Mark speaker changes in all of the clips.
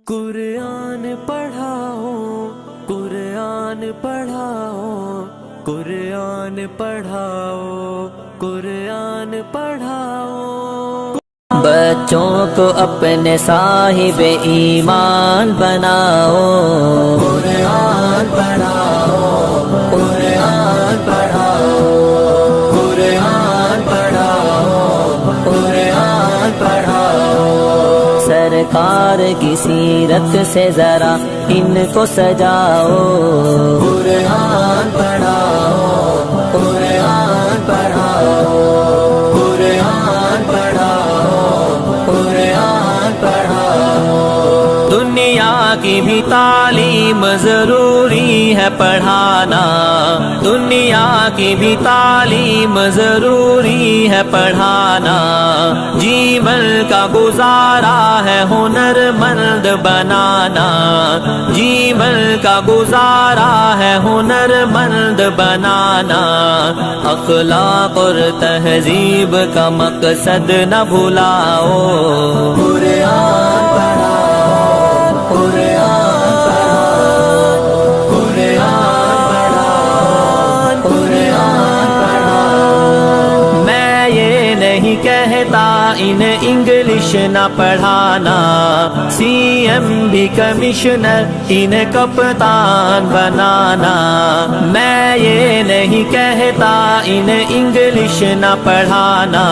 Speaker 1: قرآن پڑھاؤ، قرآن پڑھاؤ، قرآن پڑھاؤ، قرآن پڑھاؤ۔
Speaker 2: بچوں کو اپنے صاحب ایمان بناؤ،
Speaker 1: قرآن پڑھاؤ، قرآن پڑھاؤ، قرآن پڑھاؤ، قرآن پڑھاؤ۔
Speaker 2: سرکار کی سیرت سے ذرا ان کو سجاؤ،
Speaker 1: قرآن پڑھاؤ، قرآن پڑھاؤ، قرآن پڑھاؤ، قرآن پڑھاؤ۔ دنیا کی بھی تعلیم ضروری ہے پڑھانا، دنیا کی بھی تعلیم ضروری ہے پڑھانا۔ جیون کا گزارا ہے ہنر مند بنانا، جیون کا گزارا ہے ہنر مند بنانا۔ اخلاق اور تہذیب کا مقصد نہ بھلاؤ، قرآن پڑھاؤ، قرآن پڑھاؤ، قرآن پڑھاؤ، قرآن پڑھاؤ۔ میں یہ نہیں کہتا انہیں انگلش نہ پڑھانا، سی ایم بھی کمشنر انہیں کپتان بنانا۔ میں یہ نہیں کہتا انہیں انگلش نہ پڑھانا،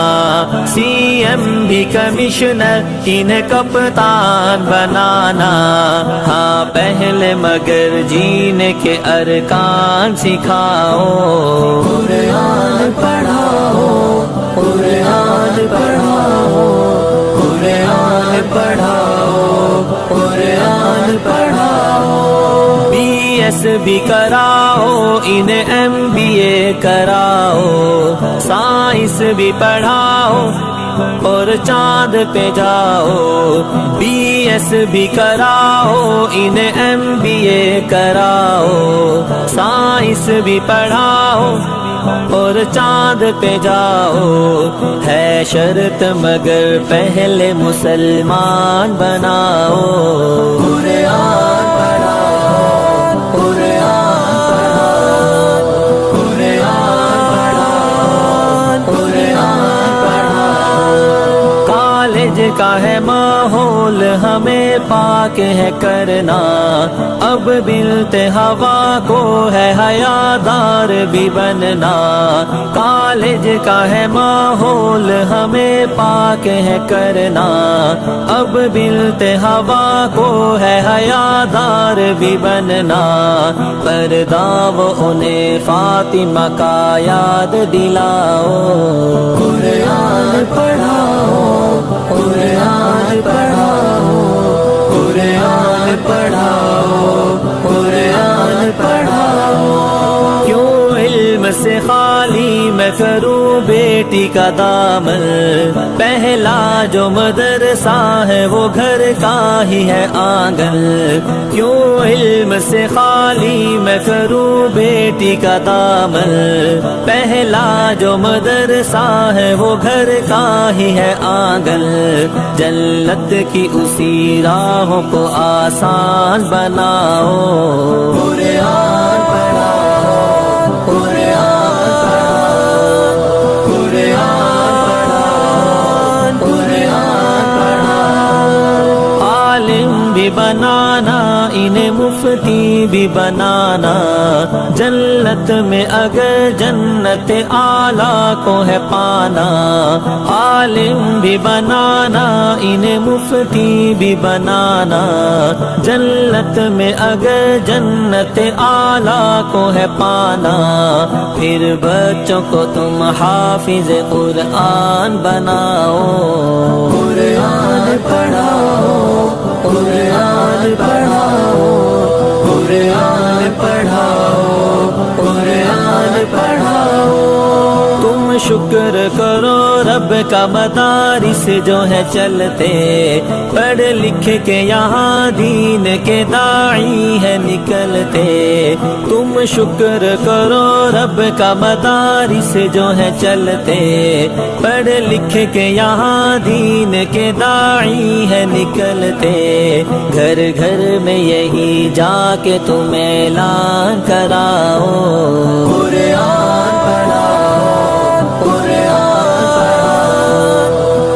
Speaker 1: سی ایم بھی کمشنر انہیں کپتان بنانا۔ ہاں پہلے مگر جینے کے ارکان سکھاؤ، قرآن پڑھاؤ، قرآن پڑھاؤ، قرآن پڑھاؤ، قرآن پڑھاؤ۔ بی ایس بھی کراؤ، انہیں ایم بی اے کراؤ، سائنس بھی پڑھاؤ اور چاند پہ جاؤ۔ بی ایس بھی کراؤ، انہیں ایم بی اے کراؤ، سائنس بھی پڑھاؤ اور چاند پہ جاؤ۔ ہے شرط مگر پہلے مسلمان بناؤ، قرآن پڑھاؤ، قرآن پڑھاؤ، قرآن پڑھاؤ، قرآن پڑھاؤ۔ کالج کا ہے ماحول ہمیں پاک ہے کرنا، اب بنت ہوا کو ہے حیادار بھی بننا۔ کالج کا ہے ماحول ہمیں پاک ہے کرنا، اب بنت ہوا کو ہے حیادار بھی بننا۔ پردہ وہ انہیں فاطمہ کا یاد دلاؤ، قرآن پڑھاؤ، قرآن پڑھاؤ، قرآن پڑھاؤ، قرآن پڑھاؤ۔ کیوں علم سے خالی میں کروں بیٹی کا دامن، پہلا جو مدرسہ ہے وہ گھر کا ہی ہے آنگن۔ کیوں علم سے خالی میں کروں بیٹی کا دامن، پہلا جو مدرسہ ہے وہ گھر کا ہی ہے آنگن۔ جنت کی اسی راہوں کو آسان بناؤ، قرآن پڑھاؤ، قرآن پڑھاؤ، قرآن پڑھاؤ، قرآن پڑھاؤ۔ عالم بھی بنانا، انہیں مفتی بھی بنانا، جنت میں اگر جنت اعلیٰ کو ہے پانا۔ عالم بھی بنانا، انہیں مفتی بھی بنانا، جنت میں اگر جنت اعلیٰ کو ہے پانا۔ پھر بچوں کو تم حافظ قرآن بناؤ، قرآن پڑھاؤ، قرآن پڑھاؤ، قرآن پڑھاؤ، قرآن پڑھاؤ۔ تم شکر کرو رب کا مدارس جو ہے چلتے، پڑھ لکھ کے یہاں دین کے داعی ہے نکلتے، تم شکر کرو رب کا مدارس جو ہے چلتے، پڑھ لکھ کے یہاں دین کے داعی ہے نکلتے، گھر گھر میں یہی جا کے تم اعلان کراؤ، قرآن پڑھاؤ، قرآن پڑھاؤ،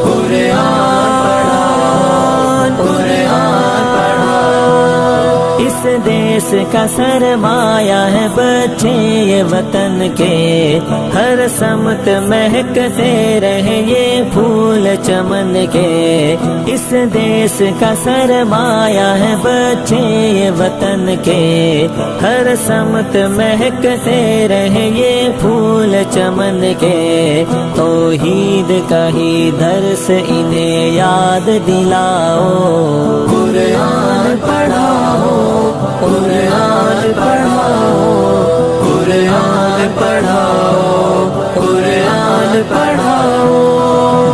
Speaker 1: قرآن پڑھاؤ، قرآن پڑھاؤ۔ اس دیس کا سرمایہ ہے بچے یہ وطن کے، ہر سمت مہکتے رہے یہ پھول چمن کے، اس دیس کا سرمایہ ہے بچے یہ وطن کے، ہر سمت مہکتے رہے یہ پھول چمن کے، توحید کا ہی درس انہیں یاد دلاؤ، قرآن پڑھاؤ، قرآن پڑھاؤ، قرآن پڑھاؤ، قرآن پڑھاؤ۔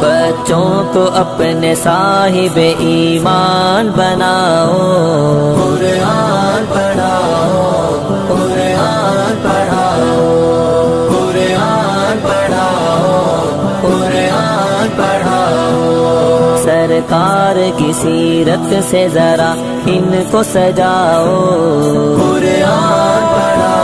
Speaker 1: بچوں کو اپنے صاحب ایمان بناؤ، قرآن پڑھاؤ، قرآن پڑھاؤ، قرآن پڑھاؤ، قرآن پڑھاؤ۔ سرکار کی سیرت سے ذرا ان کو سجاؤ، قرآن پڑھاؤ۔